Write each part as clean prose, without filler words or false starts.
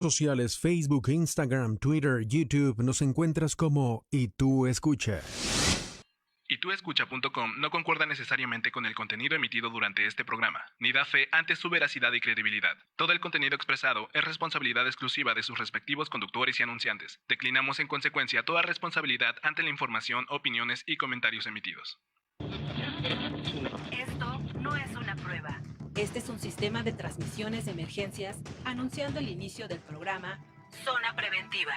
Sociales, Facebook, Instagram, Twitter, YouTube, nos encuentras como Y Tú Escucha. YTúEscucha.com no concuerda necesariamente con el contenido emitido durante este programa, ni da fe ante su veracidad y credibilidad. Todo el contenido expresado es responsabilidad exclusiva de sus respectivos conductores y anunciantes. Declinamos en consecuencia toda responsabilidad ante la información, opiniones y comentarios emitidos. Esto no es una prueba. Este es un sistema de transmisiones de emergencias anunciando el inicio del programa Zona Preventiva.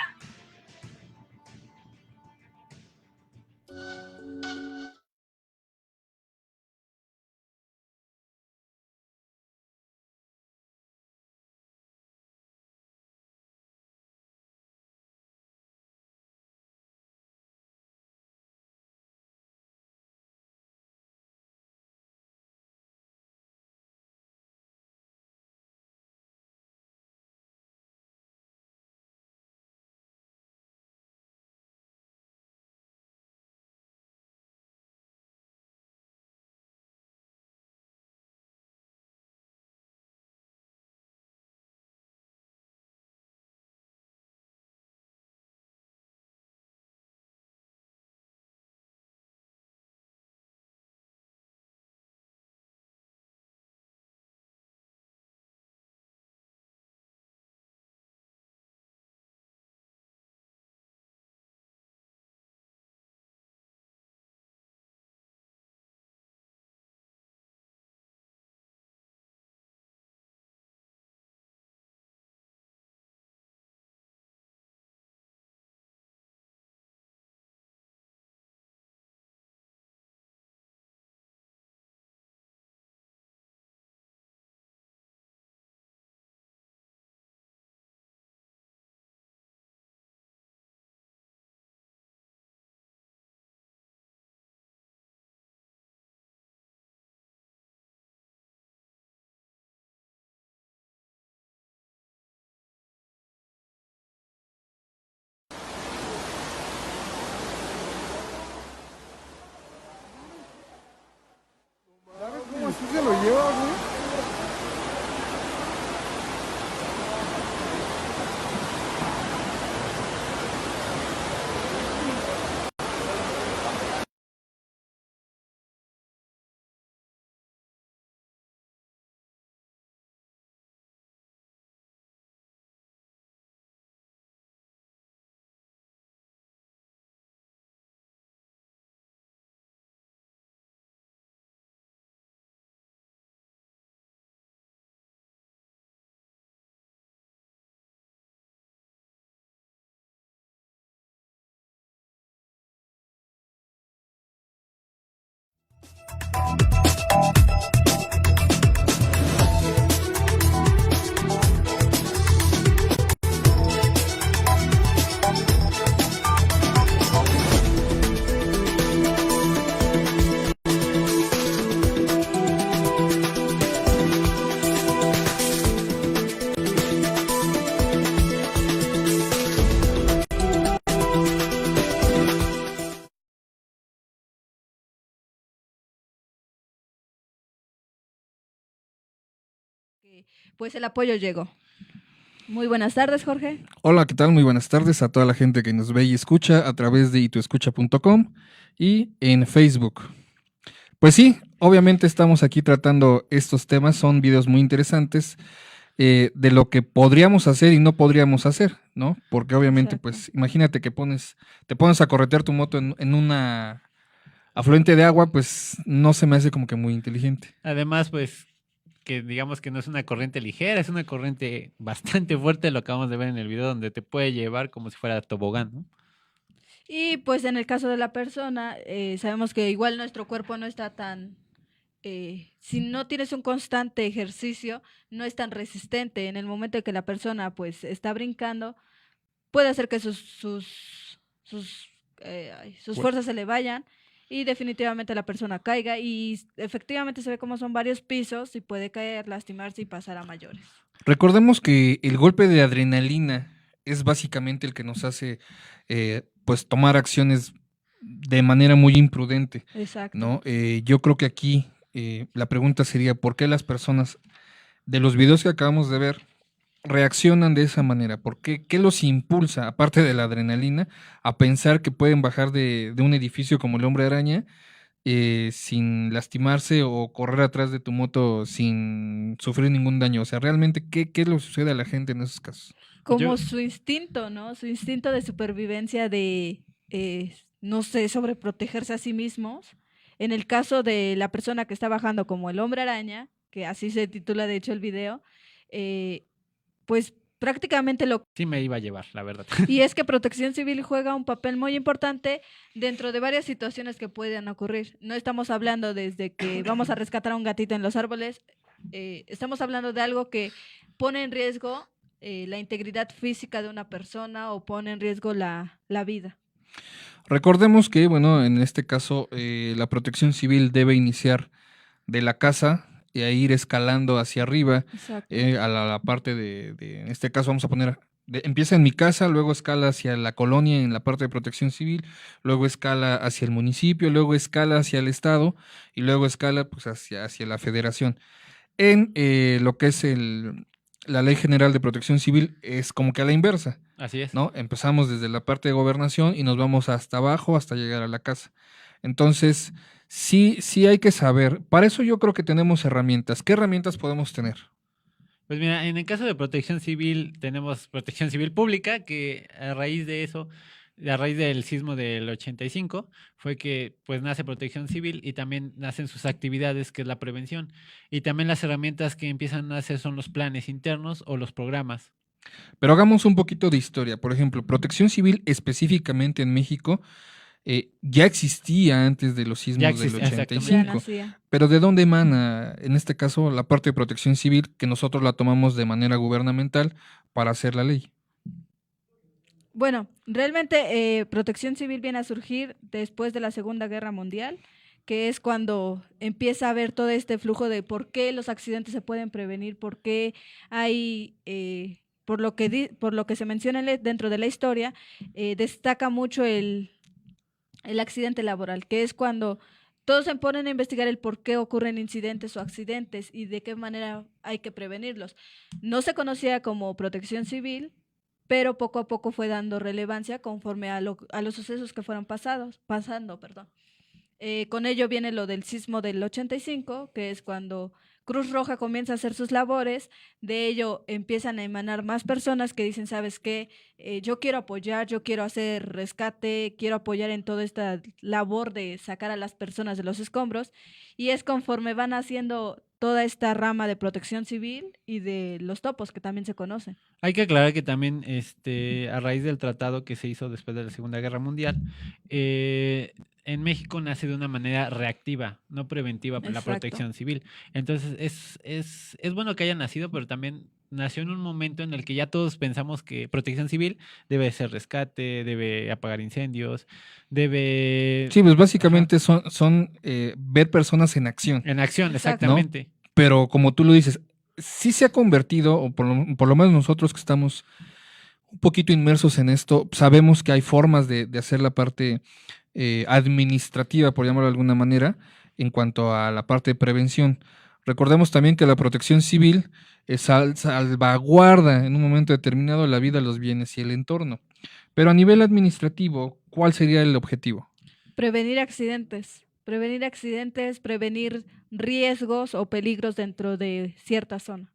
¿Cómo así se lo lleva, güey? Pues el apoyo llegó. Muy buenas tardes, Jorge. Hola, ¿qué tal? Muy buenas tardes a toda la gente que nos ve y escucha a través de YTúEscucha.com y en Facebook. Pues sí, obviamente estamos aquí tratando estos temas, son videos muy interesantes de lo que podríamos hacer y no podríamos hacer, ¿no? Porque obviamente, Exacto. pues imagínate que te pones a corretear tu moto en una afluente de agua, pues no se me hace como que muy inteligente. Además, pues, que digamos que no es una corriente ligera, es una corriente bastante fuerte, lo acabamos de ver en el video, donde te puede llevar como si fuera tobogán, ¿no? Y pues en el caso de la persona, sabemos que igual nuestro cuerpo no está tan, si no tienes un constante ejercicio, no es tan resistente. En el momento en que la persona pues está brincando, puede hacer que sus fuerzas se le vayan y definitivamente la persona caiga y efectivamente se ve como son varios pisos y puede caer, lastimarse y pasar a mayores. Recordemos que el golpe de adrenalina es básicamente el que nos hace pues tomar acciones de manera muy imprudente, Exacto. ¿no? Yo creo que aquí la pregunta sería ¿por qué las personas de los videos que acabamos de ver reaccionan de esa manera? ¿Por qué? ¿Qué los impulsa, aparte de la adrenalina, a pensar que pueden bajar de un edificio como el Hombre Araña sin lastimarse o correr atrás de tu moto sin sufrir ningún daño? O sea, realmente, ¿qué le sucede a la gente en esos casos? Como Yo- su instinto, ¿no? Su instinto de supervivencia de, no sé, sobreprotegerse a sí mismos. En el caso de la persona que está bajando como el Hombre Araña, que así se titula de hecho el video, eh, pues prácticamente lo... Sí me iba a llevar, la verdad. Y es que Protección Civil juega un papel muy importante dentro de varias situaciones que pueden ocurrir. No estamos hablando desde que vamos a rescatar a un gatito en los árboles, estamos hablando de algo que pone en riesgo la integridad física de una persona o pone en riesgo la vida. Recordemos que, bueno, en este caso, la protección civil debe iniciar de la casa y a ir escalando hacia arriba, Exacto. a la parte en este caso vamos a poner, empieza en mi casa, luego escala hacia la colonia en la parte de protección civil, luego escala hacia el municipio, luego escala hacia el estado y luego escala pues hacia la federación. En lo que es la Ley General de Protección Civil es como que a la inversa, Así es. ¿no? Empezamos desde la parte de gobernación y nos vamos hasta abajo hasta llegar a la casa. Entonces, sí hay que saber. Para eso yo creo que tenemos herramientas. ¿Qué herramientas podemos tener? Pues mira, en el caso de protección civil, tenemos protección civil pública, que a raíz de eso, a raíz del sismo del 85, fue que pues nace protección civil y también nacen sus actividades, que es la prevención. Y también las herramientas que empiezan a hacer son los planes internos o los programas. Pero hagamos un poquito de historia. Por ejemplo, protección civil específicamente en México ya existía antes de los sismos del existía, exactamente. Ya 85. nacía. Pero ¿de dónde emana, en este caso, la parte de protección civil que nosotros la tomamos de manera gubernamental para hacer la ley? Bueno, realmente Protección Civil viene a surgir después de la Segunda Guerra Mundial, que es cuando empieza a haber todo este flujo de por qué los accidentes se pueden prevenir, por qué hay, por lo que se menciona dentro de la historia, destaca mucho el accidente laboral, que es cuando todos se ponen a investigar el por qué ocurren incidentes o accidentes y de qué manera hay que prevenirlos. No se conocía como protección civil, pero poco a poco fue dando relevancia conforme a los sucesos que fueron pasando. Con ello viene lo del sismo del 85, que es cuando Cruz Roja comienza a hacer sus labores, de ello empiezan a emanar más personas que dicen, ¿sabes qué? Yo quiero apoyar, yo quiero hacer rescate, quiero apoyar en toda esta labor de sacar a las personas de los escombros, y es conforme van haciendo toda esta rama de protección civil y de los topos que también se conocen. Hay que aclarar que también, a raíz del tratado que se hizo después de la Segunda Guerra Mundial, en México nace de una manera reactiva, no preventiva, la Exacto. protección civil. Entonces, es bueno que haya nacido, pero también nació en un momento en el que ya todos pensamos que protección civil debe ser rescate, debe apagar incendios, debe... Sí, pues básicamente son ver personas en acción. En acción, Exacto. exactamente. Pero como tú lo dices, sí se ha convertido, o por lo menos nosotros que estamos un poquito inmersos en esto, sabemos que hay formas de hacer la parte administrativa, por llamarlo de alguna manera, en cuanto a la parte de prevención. Recordemos también que la protección civil salvaguarda en un momento determinado la vida, los bienes y el entorno. Pero a nivel administrativo, ¿cuál sería el objetivo? Prevenir accidentes, prevenir riesgos o peligros dentro de cierta zona.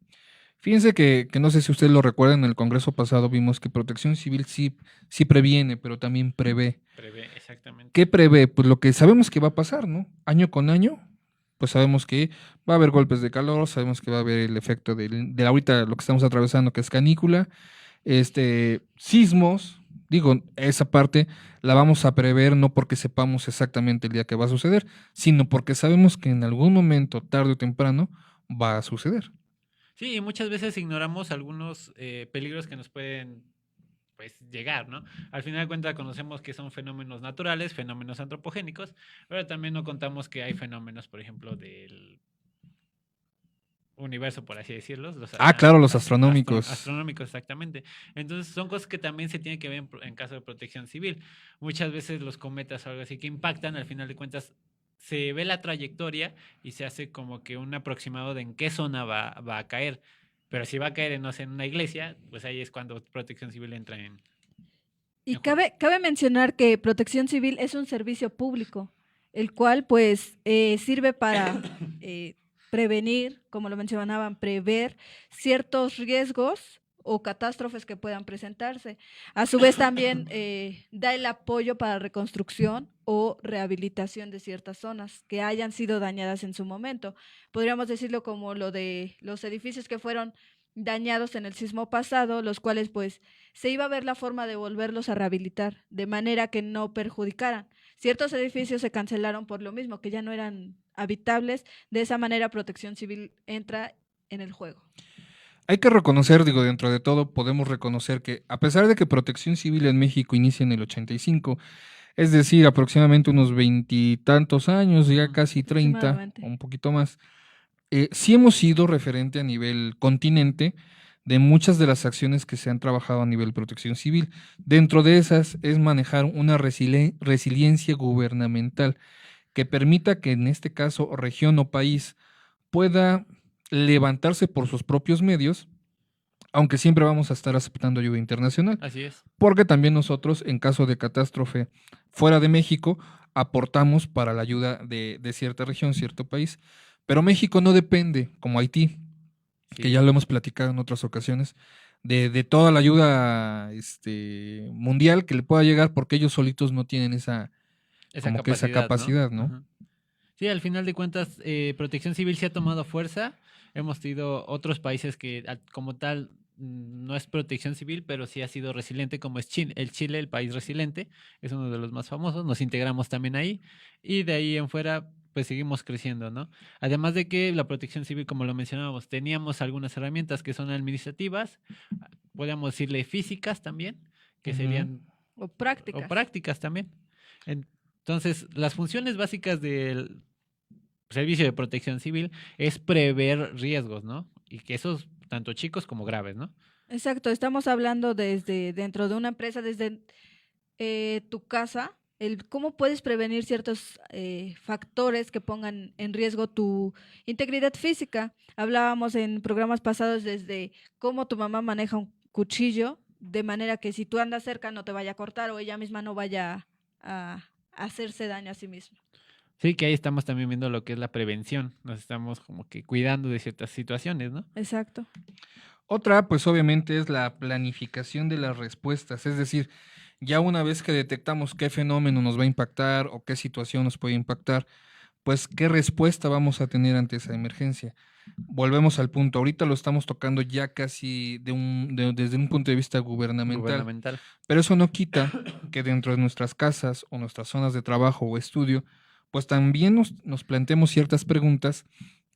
Fíjense que no sé si ustedes lo recuerdan, en el Congreso pasado vimos que protección civil sí previene, pero también prevé. Prevé, exactamente. ¿Qué prevé? Pues lo que sabemos que va a pasar, ¿no? Año con año, pues sabemos que va a haber golpes de calor, sabemos que va a haber el efecto de ahorita lo que estamos atravesando, que es canícula, sismos, digo, esa parte la vamos a prever no porque sepamos exactamente el día que va a suceder, sino porque sabemos que en algún momento, tarde o temprano, va a suceder. Sí, y muchas veces ignoramos algunos peligros que nos pueden pues llegar, ¿no? Al final de cuentas conocemos que son fenómenos naturales, fenómenos antropogénicos, pero también no contamos que hay fenómenos, por ejemplo, del universo, por así decirlo. Claro, los astronómicos. Astronómicos, exactamente. Entonces son cosas que también se tienen que ver en caso de protección civil. Muchas veces los cometas o algo así que impactan, al final de cuentas se ve la trayectoria y se hace como que un aproximado de en qué zona va a caer. Pero si va a caer, no sé, en una iglesia, pues ahí es cuando Protección Civil entra en Y en juego. cabe mencionar que Protección Civil es un servicio público, el cual pues sirve para prevenir, como lo mencionaban, prever ciertos riesgos o catástrofes que puedan presentarse. A su vez también da el apoyo para reconstrucción o rehabilitación de ciertas zonas que hayan sido dañadas en su momento. Podríamos decirlo como lo de los edificios que fueron dañados en el sismo pasado, los cuales pues se iba a ver la forma de volverlos a rehabilitar, de manera que no perjudicaran. Ciertos edificios se cancelaron por lo mismo, que ya no eran habitables. De esa manera Protección Civil entra en el juego. Hay que reconocer, digo, dentro de todo, podemos reconocer que a pesar de que Protección Civil en México inicia en el 85, es decir, aproximadamente unos veintitantos años, ya casi 30, Aproximadamente. o un poquito más, sí hemos sido referente a nivel continente de muchas de las acciones que se han trabajado a nivel Protección Civil. Dentro de esas es manejar una resiliencia gubernamental que permita que en este caso región o país pueda levantarse por sus propios medios, aunque siempre vamos a estar aceptando ayuda internacional, Así es. porque también nosotros, en caso de catástrofe fuera de México, aportamos para la ayuda de cierta región, cierto país, pero México no depende, como Haití, que Sí. ya lo hemos platicado en otras ocasiones, de toda la ayuda mundial que le pueda llegar, porque ellos solitos no tienen esa capacidad, ¿no? Ajá. Sí, al final de cuentas, Protección Civil sí ha tomado fuerza. Hemos tenido otros países que como tal no es Protección Civil, pero sí ha sido resiliente, como es Chile. El país resiliente, es uno de los más famosos. Nos integramos también ahí y de ahí en fuera pues seguimos creciendo, ¿no? Además de que la Protección Civil, como lo mencionábamos, teníamos algunas herramientas que son administrativas, podríamos decirle físicas también, que Ujú. serían O prácticas. o prácticas también. Entonces, las funciones básicas del servicio de protección civil es prever riesgos, ¿no? Y que esos, tanto chicos como graves, ¿no? Exacto, estamos hablando desde dentro de una empresa, desde tu casa, el cómo puedes prevenir ciertos factores que pongan en riesgo tu integridad física. Hablábamos en programas pasados desde cómo tu mamá maneja un cuchillo, de manera que si tú andas cerca no te vaya a cortar o ella misma no vaya a hacerse daño a sí misma. Sí, que ahí estamos también viendo lo que es la prevención. Nos estamos como que cuidando de ciertas situaciones, ¿no? Exacto. Otra, pues obviamente es la planificación de las respuestas, es decir, ya una vez que detectamos qué fenómeno nos va a impactar o qué situación nos puede impactar, pues qué respuesta vamos a tener ante esa emergencia. Volvemos al punto, ahorita lo estamos tocando ya casi desde un punto de vista gubernamental, pero eso no quita que dentro de nuestras casas o nuestras zonas de trabajo o estudio, pues también nos planteemos ciertas preguntas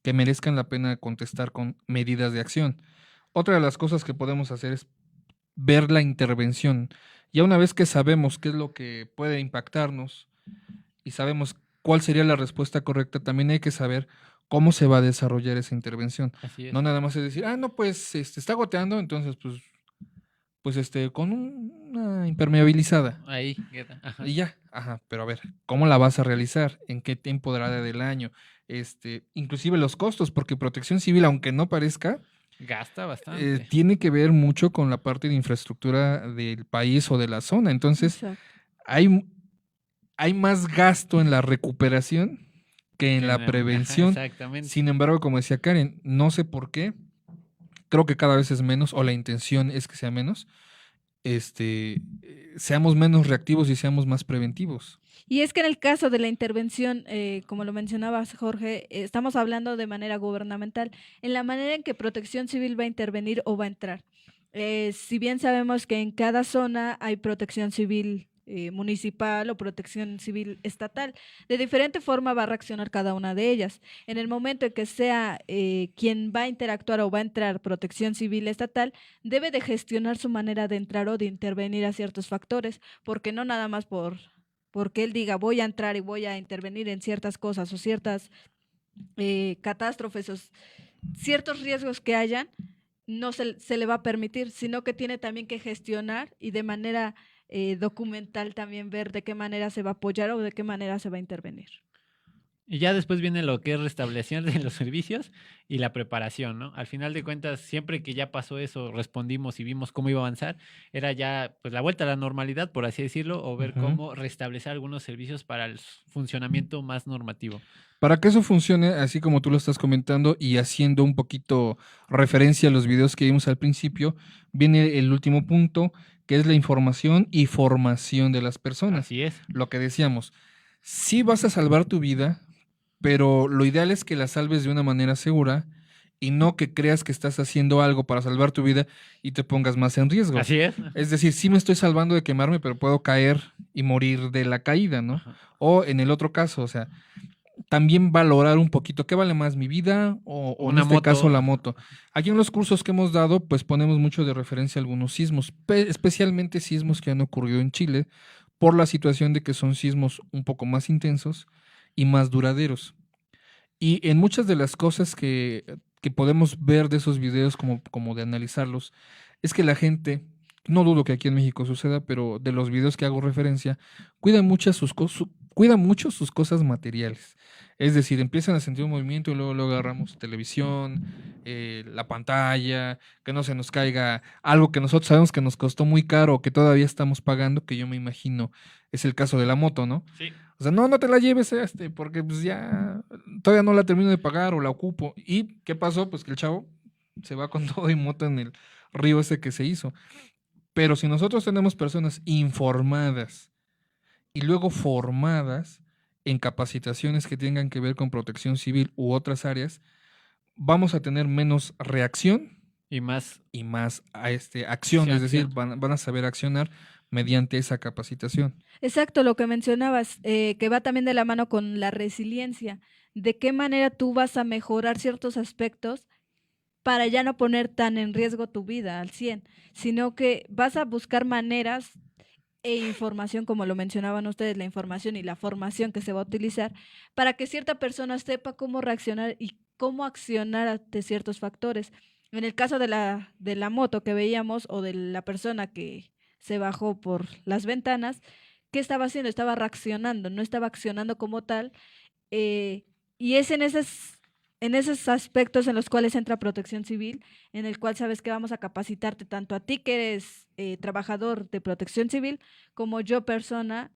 que merezcan la pena contestar con medidas de acción. Otra de las cosas que podemos hacer es ver la intervención. Ya una vez que sabemos qué es lo que puede impactarnos y sabemos cuál sería la respuesta correcta, también hay que saber cómo se va a desarrollar esa intervención. Así es. No nada más es decir, no, pues está goteando, entonces con una impermeabilizada. Ahí queda. Ajá. Y ya, pero a ver, ¿cómo la vas a realizar? ¿En qué temporada del año? Inclusive los costos, porque Protección Civil, aunque no parezca, Gasta bastante. tiene que ver mucho con la parte de infraestructura del país o de la zona. Entonces, Exacto. hay más gasto en la recuperación que en la Ajá, prevención. exactamente. Sin embargo, como decía Karen, no sé por qué, creo que cada vez es menos, o la intención es que sea menos, seamos menos reactivos y seamos más preventivos. Y es que en el caso de la intervención, como lo mencionabas, Jorge, estamos hablando de manera gubernamental, en la manera en que Protección Civil va a intervenir o va a entrar. Si bien sabemos que en cada zona hay protección civil municipal o protección civil estatal, de diferente forma va a reaccionar cada una de ellas. En el momento en que sea quien va a interactuar o va a entrar protección civil estatal, debe de gestionar su manera de entrar o de intervenir a ciertos factores, porque no nada más porque él diga voy a entrar y voy a intervenir en ciertas cosas o ciertas catástrofes o ciertos riesgos que hayan, no se le va a permitir, sino que tiene también que gestionar y de manera documental también ver de qué manera se va a apoyar o de qué manera se va a intervenir. Y ya después viene lo que es restablección de los servicios y la preparación, ¿no? Al final de cuentas, siempre que ya pasó eso, respondimos y vimos cómo iba a avanzar, era ya pues la vuelta a la normalidad, por así decirlo, o ver Ujú. cómo restablecer algunos servicios para el funcionamiento más normativo. Para que eso funcione, así como tú lo estás comentando y haciendo un poquito referencia a los videos que vimos al principio, viene el último punto, que es la información y formación de las personas. Así es. Lo que decíamos, sí vas a salvar tu vida, pero lo ideal es que la salves de una manera segura y no que creas que estás haciendo algo para salvar tu vida y te pongas más en riesgo. Así es. Es decir, sí me estoy salvando de quemarme, pero puedo caer y morir de la caída, ¿no? Ajá. O en el otro caso, o sea, también valorar un poquito qué vale más, mi vida o en Una este caso moto. la moto. Aquí en los cursos que hemos dado, pues ponemos mucho de referencia a algunos sismos, especialmente sismos que han ocurrido en Chile, por la situación de que son sismos un poco más intensos y más duraderos. Y en muchas de las cosas que podemos ver de esos videos, como de analizarlos, es que la gente, no dudo que aquí en México suceda, pero de los videos que hago referencia, cuida mucho sus cosas materiales. Es decir, empiezan a sentir un movimiento y luego agarramos televisión, la pantalla, que no se nos caiga algo que nosotros sabemos que nos costó muy caro o que todavía estamos pagando, que yo me imagino es el caso de la moto, ¿no? Sí. O sea, no te la lleves porque pues ya todavía no la termino de pagar o la ocupo. ¿Y qué pasó? Pues que el chavo se va con todo y moto en el río ese que se hizo. Pero si nosotros tenemos personas informadas y luego formadas en capacitaciones que tengan que ver con protección civil u otras áreas, vamos a tener menos reacción Y más. y más acción, Sí, es decir, acción. van a saber accionar mediante esa capacitación. Exacto, lo que mencionabas, que va también de la mano con la resiliencia. ¿De qué manera tú vas a mejorar ciertos aspectos para ya no poner tan en riesgo tu vida al 100, sino que vas a buscar maneras e información, como lo mencionaban ustedes, la información y la formación que se va a utilizar para que cierta persona sepa cómo reaccionar y cómo accionar ante ciertos factores? En el caso de la moto que veíamos o de la persona que se bajó por las ventanas, ¿qué estaba haciendo? Estaba reaccionando, no estaba accionando como tal. Y es en esos aspectos en los cuales entra Protección Civil, en el cual sabes que vamos a capacitarte tanto a ti que eres trabajador de Protección Civil, como yo persona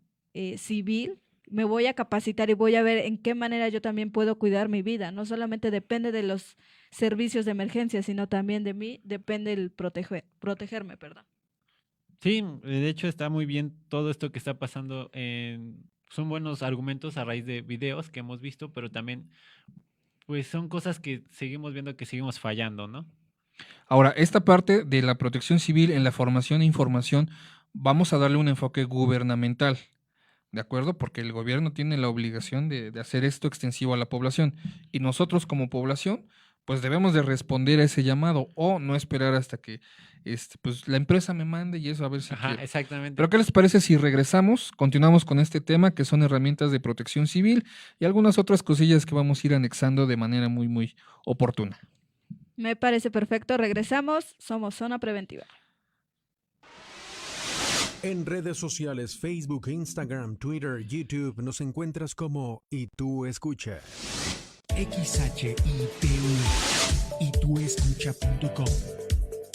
civil, me voy a capacitar y voy a ver en qué manera yo también puedo cuidar mi vida. No solamente depende de los servicios de emergencia, sino también de mí, depende el protegerme, perdón. Sí, de hecho está muy bien todo esto que está pasando. Son buenos argumentos a raíz de videos que hemos visto, pero también pues son cosas que seguimos viendo que seguimos fallando, ¿no? Ahora, esta parte de la protección civil en la formación e información, vamos a darle un enfoque gubernamental, ¿de acuerdo? Porque el gobierno tiene la obligación de hacer esto extensivo a la población y nosotros como población, pues debemos de responder a ese llamado o no esperar hasta que pues la empresa me mande y eso a ver si Ajá, quiero. exactamente. Pero ¿qué les parece si regresamos? Continuamos con este tema que son herramientas de protección civil y algunas otras cosillas que vamos a ir anexando de manera muy, muy oportuna. Me parece perfecto. Regresamos. Somos Zona Preventiva. En redes sociales, Facebook, Instagram, Twitter, YouTube, nos encuentras como Y Tú Escucha. XHITU y tuescucha.com.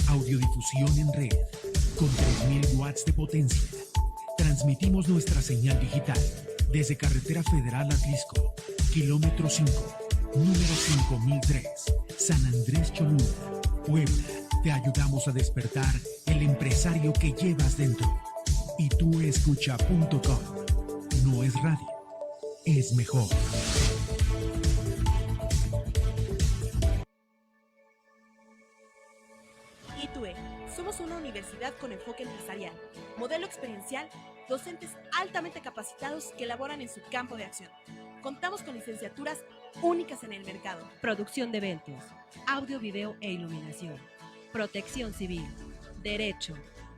Audiodifusión en red con 3000 watts de potencia. Transmitimos nuestra señal digital desde Carretera Federal Atlisco, kilómetro 5, número 5003, San Andrés Cholula, Puebla. Te ayudamos a despertar el empresario que llevas dentro. Y tuescucha.com. No es radio, es mejor. ITUE. Somos una universidad con enfoque empresarial, modelo experiencial, docentes altamente capacitados que laboran en su campo de acción. Contamos con licenciaturas únicas en el mercado. Producción de eventos, audio, video e iluminación, protección civil, derecho,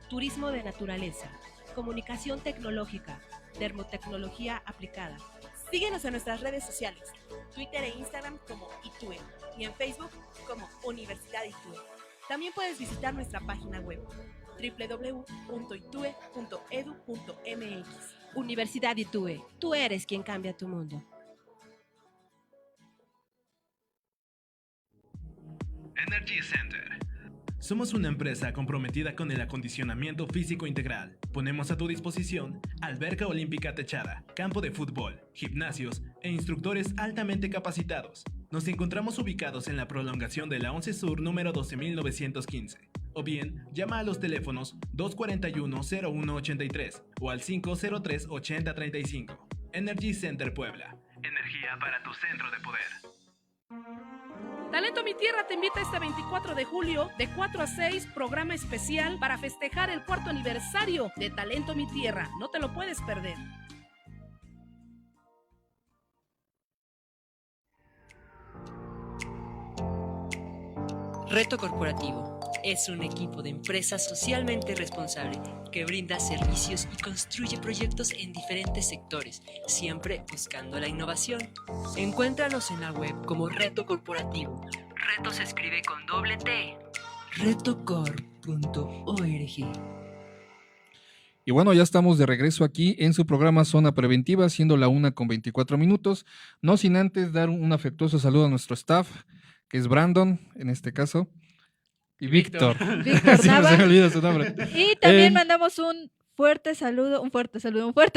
turismo de naturaleza, comunicación tecnológica, termotecnología aplicada. Síguenos en nuestras redes sociales, Twitter e Instagram como ITUE y en Facebook como Universidad ITUE. También puedes visitar nuestra página web www.itue.edu.mx. Universidad ITUE, tú eres quien cambia tu mundo. Somos una empresa comprometida con el acondicionamiento físico integral. Ponemos a tu disposición alberca olímpica techada, campo de fútbol, gimnasios e instructores altamente capacitados. Nos encontramos ubicados en la prolongación de la 11 Sur número 12915. O bien, llama a los teléfonos 241-0183 o al 503-8035. Energy Center Puebla. Energía para tu centro de poder. Talento Mi Tierra te invita este 24 de julio de 4 a 6, programa especial para festejar el 4º aniversario de Talento Mi Tierra. No te lo puedes perder. Reto Corporativo es un equipo de empresas socialmente responsable que brinda servicios y construye proyectos en diferentes sectores, siempre buscando la innovación. Encuéntranos en la web como Reto Corporativo. Reto se escribe con doble T. retocor.org. Y bueno, ya estamos de regreso aquí en su programa Zona Preventiva, siendo la 1:24, no sin antes dar un afectuoso saludo a nuestro staff, que es Brandon, en este caso, y Víctor. Víctor Se Nava. me olvida su nombre. Y también mandamos un fuerte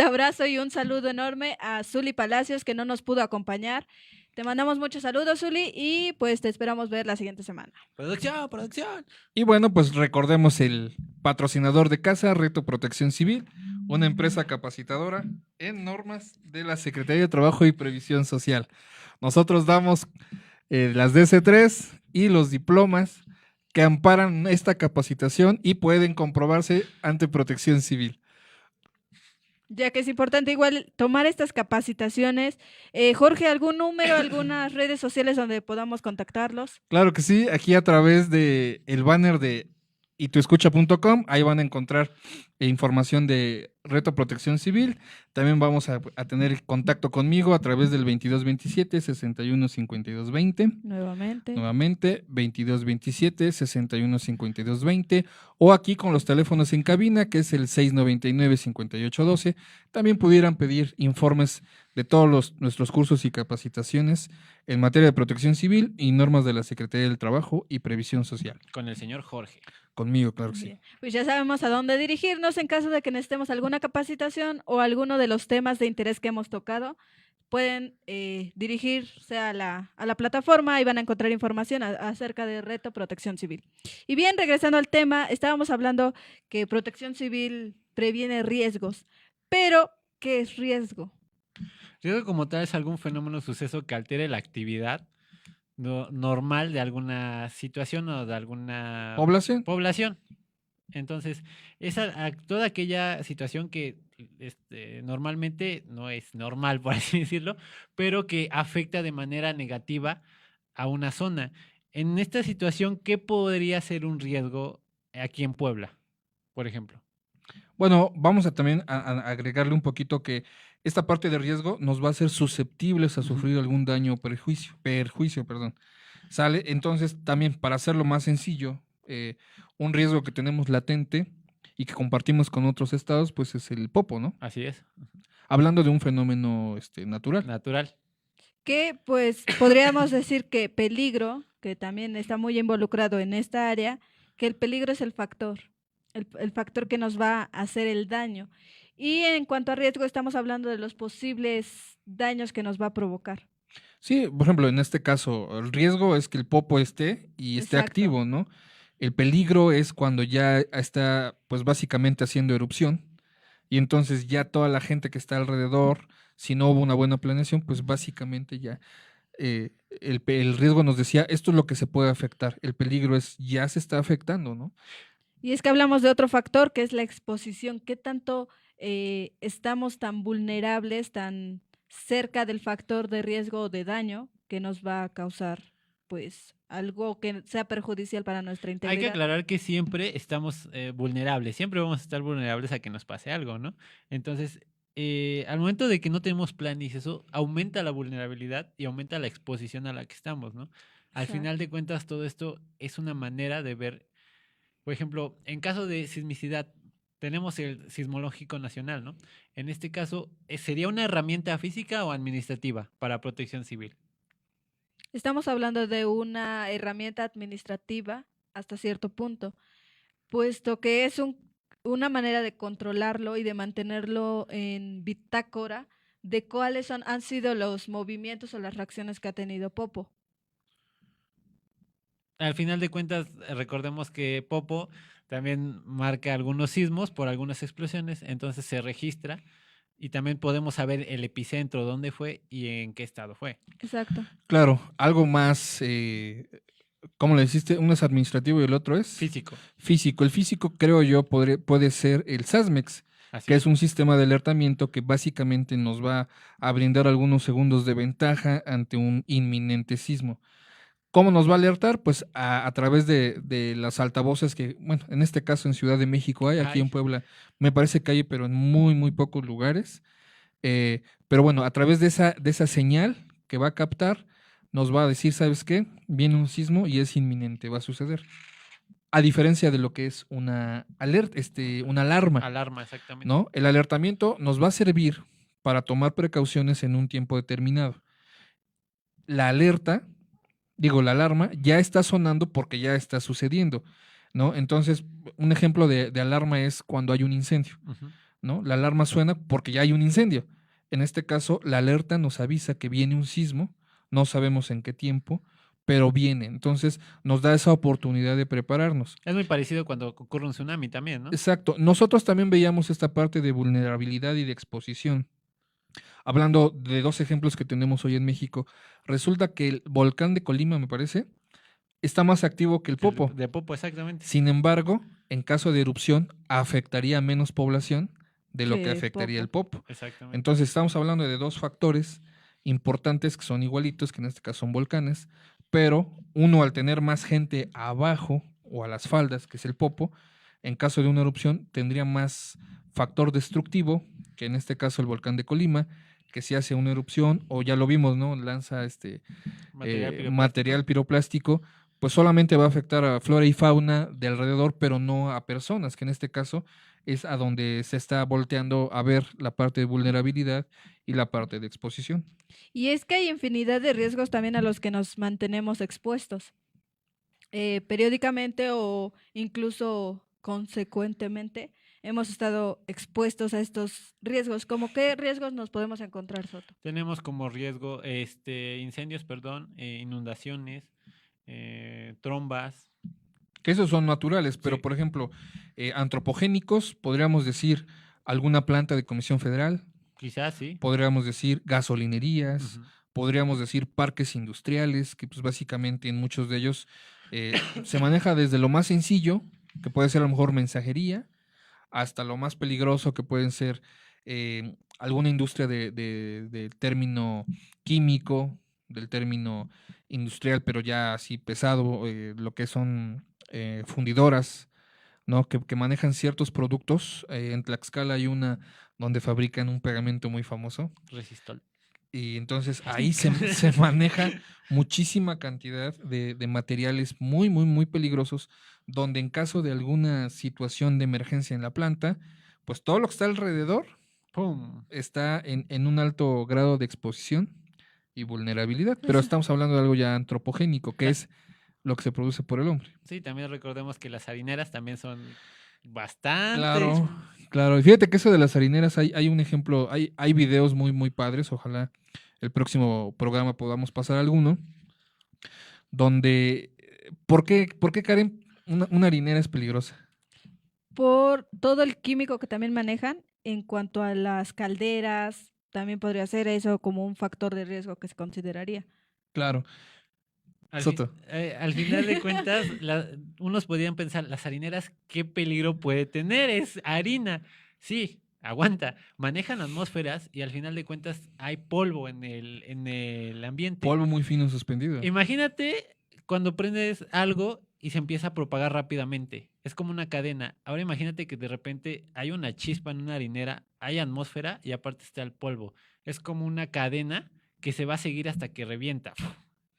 abrazo y un saludo enorme a Zuli Palacios, que no nos pudo acompañar. Te mandamos muchos saludos, Zuli, y pues te esperamos ver la siguiente semana. Producción. Y bueno, pues recordemos el patrocinador de casa, Reto Protección Civil, una empresa capacitadora en normas de la Secretaría de Trabajo y Previsión Social. Nosotros damos las DC3 y los diplomas que amparan esta capacitación y pueden comprobarse ante Protección Civil. Ya que es importante igual tomar estas capacitaciones. Jorge, ¿algún número, algunas redes sociales donde podamos contactarlos? Claro que sí, aquí a través de el banner de ituescucha.com, ahí van a encontrar información de Reto Protección Civil. También vamos a tener contacto conmigo a través del 2227-615220. Nuevamente, 2227-615220. O aquí con los teléfonos en cabina, que es el 699-5812. También pudieran pedir informes de todos nuestros cursos y capacitaciones en materia de protección civil y normas de la Secretaría del Trabajo y Previsión Social. Con el señor Jorge. Conmigo, claro que sí. Bien. Pues ya sabemos a dónde dirigirnos en caso de que necesitemos alguna capacitación o alguno de los temas de interés que hemos tocado. Pueden dirigirse a la plataforma y van a encontrar información acerca de Reto Protección Civil. Y bien, regresando al tema, estábamos hablando que Protección Civil previene riesgos, pero ¿qué es riesgo? Riesgo como tal es algún fenómeno o suceso que altere la actividad normal de alguna situación o de alguna población. Entonces, toda aquella situación que normalmente no es normal, por así decirlo, pero que afecta de manera negativa a una zona. En esta situación, ¿qué podría ser un riesgo aquí en Puebla, por ejemplo? Bueno, vamos a también a agregarle un poquito que esta parte de riesgo nos va a hacer susceptibles a sufrir algún daño o perjuicio, ¿sale? Entonces, también para hacerlo más sencillo, un riesgo que tenemos latente y que compartimos con otros estados, pues es el popo, ¿no? Así es. Hablando de un fenómeno natural. Que pues podríamos decir que peligro, que también está muy involucrado en esta área, que el peligro es el factor que nos va a hacer el daño. Y en cuanto a riesgo, estamos hablando de los posibles daños que nos va a provocar. Sí, por ejemplo, en este caso, el riesgo es que el popo esté activo, ¿no? El peligro es cuando ya está, pues básicamente haciendo erupción, y entonces ya toda la gente que está alrededor, si no hubo una buena planeación, pues básicamente ya el riesgo nos decía, esto es lo que se puede afectar. El peligro es, ya se está afectando, ¿no? Y es que hablamos de otro factor, que es la exposición. ¿Qué tanto estamos tan vulnerables, tan cerca del factor de riesgo o de daño que nos va a causar pues algo que sea perjudicial para nuestra integridad? Hay que aclarar que siempre estamos vulnerables, siempre vamos a estar vulnerables a que nos pase algo, ¿no? Entonces, al momento de que no tenemos planes, eso aumenta la vulnerabilidad y aumenta la exposición a la que estamos, ¿no? Al final de cuentas, todo esto es una manera de ver, por ejemplo, en caso de sismicidad, tenemos el Sismológico Nacional, ¿no? En este caso, ¿sería una herramienta física o administrativa para protección civil? Estamos hablando de una herramienta administrativa hasta cierto punto, puesto que es una manera de controlarlo y de mantenerlo en bitácora de cuáles han sido los movimientos o las reacciones que ha tenido Popo. Al final de cuentas, recordemos que Popo también marca algunos sismos por algunas explosiones, entonces se registra y también podemos saber el epicentro, dónde fue y en qué estado fue. Exacto. Claro, algo más, ¿cómo le dijiste? Uno es administrativo y el otro es Físico. físico. El físico, creo yo, puede ser el SASMEX, Así que es un sistema de alertamiento que básicamente nos va a brindar algunos segundos de ventaja ante un inminente sismo. ¿Cómo nos va a alertar? Pues a través de las altavoces que, bueno, en este caso en Ciudad de México hay, aquí en Puebla me parece que hay, pero en muy, muy pocos lugares. Pero bueno, a través de esa señal que va a captar, nos va a decir, ¿sabes qué? Viene un sismo y es inminente, va a suceder. A diferencia de lo que es una alarma. Alarma, exactamente. ¿No? El alertamiento nos va a servir para tomar precauciones en un tiempo determinado. La alarma ya está sonando porque ya está sucediendo, ¿no? Entonces, un ejemplo de alarma es cuando hay un incendio, ¿no? La alarma suena porque ya hay un incendio. En este caso, la alerta nos avisa que viene un sismo, no sabemos en qué tiempo, pero viene. Entonces, nos da esa oportunidad de prepararnos. Es muy parecido cuando ocurre un tsunami también, ¿no? Exacto. Nosotros también veíamos esta parte de vulnerabilidad y de exposición. Hablando de 2 ejemplos que tenemos hoy en México, resulta que el volcán de Colima, me parece, está más activo que el Popo. De Popo, exactamente. Sin embargo, en caso de erupción, afectaría a menos población de lo que afectaría el Popo. Exactamente. Entonces, estamos hablando de 2 factores importantes que son igualitos, que en este caso son volcanes, pero uno al tener más gente abajo o a las faldas, que es el Popo, en caso de una erupción, tendría más factor destructivo, que en este caso el volcán de Colima, que si hace una erupción, o ya lo vimos, ¿no? Lanza material piroplástico, pues solamente va a afectar a flora y fauna de alrededor, pero no a personas, que en este caso es a donde se está volteando a ver la parte de vulnerabilidad y la parte de exposición. Y es que hay infinidad de riesgos también a los que nos mantenemos expuestos. Periódicamente o incluso consecuentemente hemos estado expuestos a estos riesgos. ¿Cómo qué riesgos nos podemos encontrar, Soto? Tenemos como riesgo incendios, inundaciones, trombas. Que esos son naturales, pero por ejemplo, antropogénicos, podríamos decir alguna planta de Comisión Federal. Quizás sí. Podríamos decir gasolinerías, podríamos decir parques industriales, que pues básicamente en muchos de ellos se maneja desde lo más sencillo, que puede ser a lo mejor mensajería, hasta lo más peligroso que pueden ser alguna industria del término químico, del término industrial, pero ya así pesado, lo que son fundidoras, ¿no? Que manejan ciertos productos. En Tlaxcala hay una donde fabrican un pegamento muy famoso. Resistol. Y entonces ahí se maneja muchísima cantidad de materiales muy, muy, muy peligrosos, donde en caso de alguna situación de emergencia en la planta, pues todo lo que está alrededor ¡pum!, está en un alto grado de exposición y vulnerabilidad. Pero estamos hablando de algo ya antropogénico, que es lo que se produce por el hombre. Sí, también recordemos que las harineras también son bastante. Claro. Y fíjate que eso de las harineras, hay un ejemplo, hay videos muy, muy padres. Ojalá el próximo programa podamos pasar alguno. Donde, ¿por qué Karen, una harinera es peligrosa? Por todo el químico que también manejan en cuanto a las calderas, también podría ser eso como un factor de riesgo que se consideraría. Claro. Al final de cuentas, unos podrían pensar, las harineras, ¿qué peligro puede tener? Es harina. Sí, aguanta. Manejan atmósferas y al final de cuentas hay polvo en el ambiente. Polvo muy fino suspendido. Imagínate cuando prendes algo y se empieza a propagar rápidamente. Es como una cadena. Ahora imagínate que de repente hay una chispa en una harinera, hay atmósfera y aparte está el polvo. Es como una cadena que se va a seguir hasta que revienta.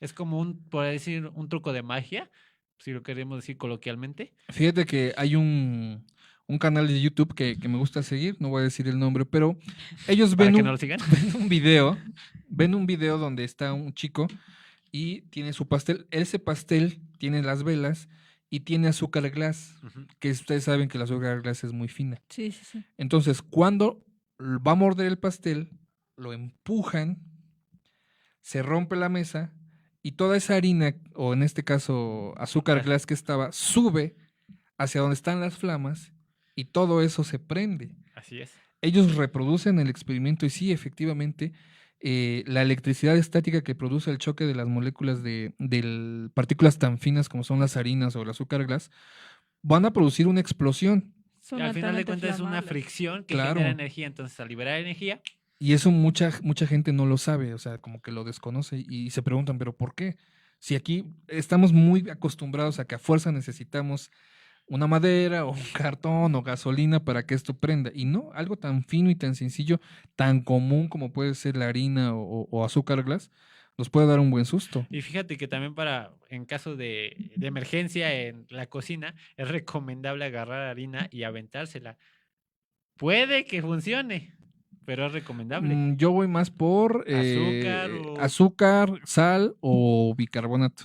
Es como por decir, un truco de magia, si lo queremos decir coloquialmente. Fíjate que hay un canal de YouTube que me gusta seguir, no voy a decir el nombre, pero ellos ven que no lo sigan. ven un video donde está un chico y tiene su pastel. Ese pastel tiene las velas y tiene azúcar glass, Ujú. que ustedes saben que el azúcar glass es muy fina. Sí, sí, sí. Entonces, cuando va a morder el pastel, lo empujan, se rompe la mesa y toda esa harina, o en este caso azúcar glass que estaba, sube hacia donde están las flamas y todo eso se prende. Así es. Ellos reproducen el experimento y sí, efectivamente, la electricidad estática que produce el choque de las moléculas de partículas tan finas como son las harinas o el azúcar glass, van a producir una explosión. Son Y al final de altamente cuentas es una inflamables. fricción que Claro. genera energía. Entonces, al liberar energía, Y eso mucha gente no lo sabe, o sea, como que lo desconoce y se preguntan, ¿pero por qué? Si aquí estamos muy acostumbrados a que a fuerza necesitamos una madera o un cartón o gasolina para que esto prenda. Y no, algo tan fino y tan sencillo, tan común como puede ser la harina o azúcar glass, nos puede dar un buen susto. y fíjate que también en caso de emergencia en la cocina, es recomendable agarrar harina y aventársela. Puede que funcione, pero es recomendable. Yo voy más por azúcar, sal o bicarbonato.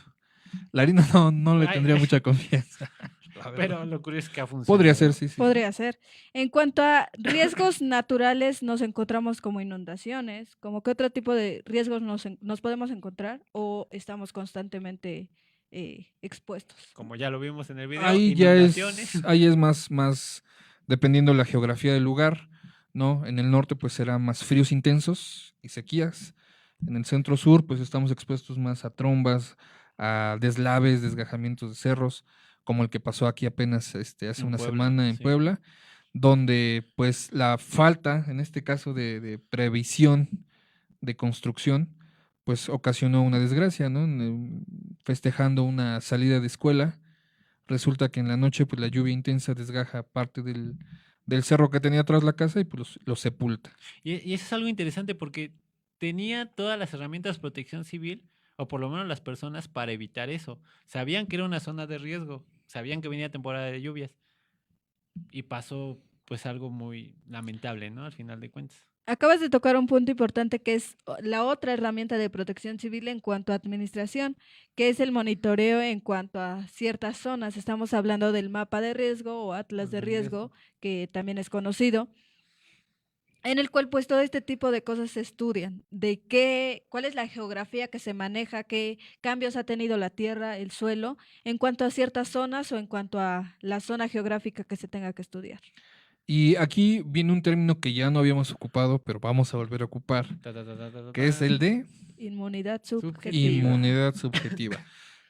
La harina no le Ay, tendría mucha confianza. la verdad. Pero lo curioso es que ha funcionado. Podría ser, sí. Podría ser. En cuanto a riesgos naturales, nos encontramos como inundaciones. ¿Como qué otro tipo de riesgos nos podemos encontrar o estamos constantemente expuestos? Como ya lo vimos en el video, Ahí inundaciones. ahí es más dependiendo de la geografía del lugar, ¿no? En el norte pues serán más fríos intensos y sequías. En el centro sur pues estamos expuestos más a trombas, a deslaves, desgajamientos de cerros, como el que pasó aquí apenas hace En una Puebla, semana en sí. Puebla, donde pues la falta, en este caso de previsión de construcción, pues ocasionó una desgracia, ¿no? Festejando una salida de escuela, resulta que en la noche pues la lluvia intensa desgaja parte del cerro que tenía atrás la casa y pues lo sepulta. Y eso es algo interesante porque tenía todas las herramientas de protección civil, o por lo menos las personas, para evitar eso. Sabían que era una zona de riesgo, sabían que venía temporada de lluvias y pasó pues algo muy lamentable, ¿no? Al final de cuentas. Acabas de tocar un punto importante que es la otra herramienta de protección civil en cuanto a administración, que es el monitoreo en cuanto a ciertas zonas. Estamos hablando del mapa de riesgo o atlas de riesgo, que también es conocido, en el cual pues todo este tipo de cosas se estudian, cuál es la geografía que se maneja, qué cambios ha tenido la tierra, el suelo, en cuanto a ciertas zonas o en cuanto a la zona geográfica que se tenga que estudiar. Y aquí viene un término que ya no habíamos ocupado, pero vamos a volver a ocupar, que es el de Inmunidad subjetiva. inmunidad subjetiva.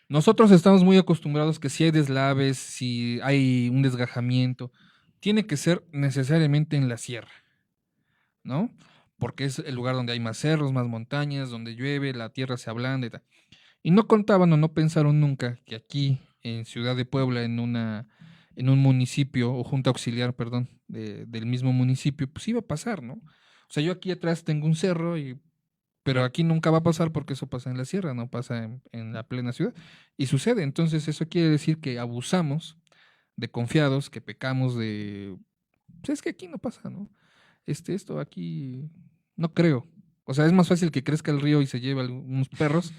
Nosotros estamos muy acostumbrados que si hay deslaves, si hay un desgajamiento, tiene que ser necesariamente en la sierra, ¿no? Porque es el lugar donde hay más cerros, más montañas, donde llueve, la tierra se ablanda y tal. Y no contaban o no pensaron nunca que aquí, en Ciudad de Puebla, en un municipio, o junta auxiliar, perdón, del mismo municipio, pues iba a pasar, ¿no? O sea, yo aquí atrás tengo un cerro, pero aquí nunca va a pasar porque eso pasa en la sierra, no pasa en la plena ciudad. Y sucede, entonces eso quiere decir que abusamos de confiados, que pecamos de, pues es que aquí no pasa, ¿no? Esto aquí no creo. O sea, es más fácil que crezca el río y se lleve unos perros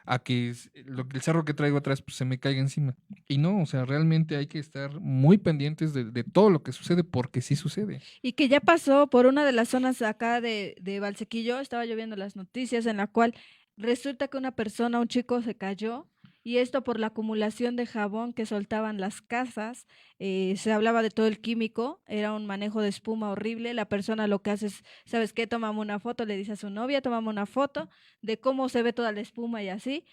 a que el cerro que traigo atrás pues, se me caiga encima. Y no, o sea, realmente hay que estar muy pendientes de todo lo que sucede porque sí sucede. Y que ya pasó por una de las zonas acá de Valsequillo, estaba lloviendo las noticias en la cual resulta que un chico se cayó y esto por la acumulación de jabón que soltaban las casas, se hablaba de todo el químico, era un manejo de espuma horrible, la persona lo que hace es, ¿sabes qué? Tómame una foto, le dice a su novia, tómame una foto de cómo se ve toda la espuma y así.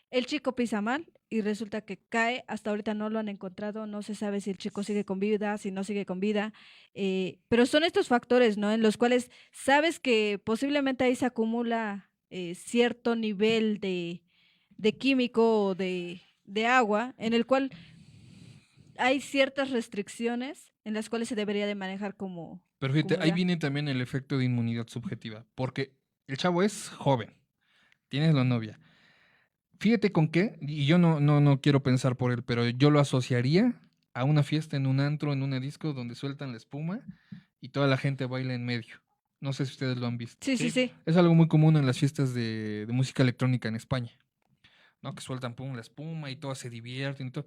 El chico pisa mal y resulta que cae, hasta ahorita no lo han encontrado, no se sabe si el chico sigue con vida, si no sigue con vida, pero son estos factores, ¿no? En los cuales sabes que posiblemente ahí se acumula cierto nivel de químico o de agua, en el cual hay ciertas restricciones en las cuales se debería de manejar como... Pero fíjate, como ahí ya. viene también el efecto de inmunidad subjetiva, porque el chavo es joven, tienes la novia. Fíjate con qué, y yo no quiero pensar por él, pero yo lo asociaría a una fiesta en un antro, en una disco, donde sueltan la espuma y toda la gente baila en medio. No sé si ustedes lo han visto. Sí. Es algo muy común en las fiestas de música electrónica en España, ¿no? Que sueltan la espuma y todas se divierten y todo.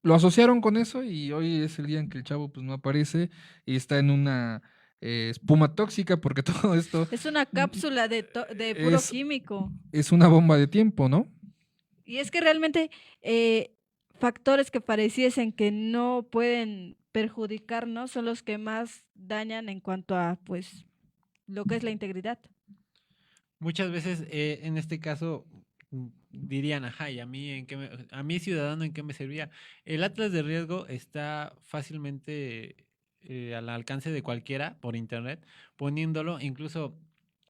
lo asociaron con eso y hoy es el día en que el chavo pues no aparece y está en una espuma tóxica porque todo esto Es una cápsula de puro es, químico. es una bomba de tiempo, ¿no? Y es que realmente factores que pareciesen que no pueden perjudicarnos son los que más dañan en cuanto a, pues, lo que es la integridad. Muchas veces, en este caso, dirían, ajá, ¿y a mí, a mí ciudadano en qué me servía? El atlas de riesgo está fácilmente al alcance de cualquiera por internet, poniéndolo, incluso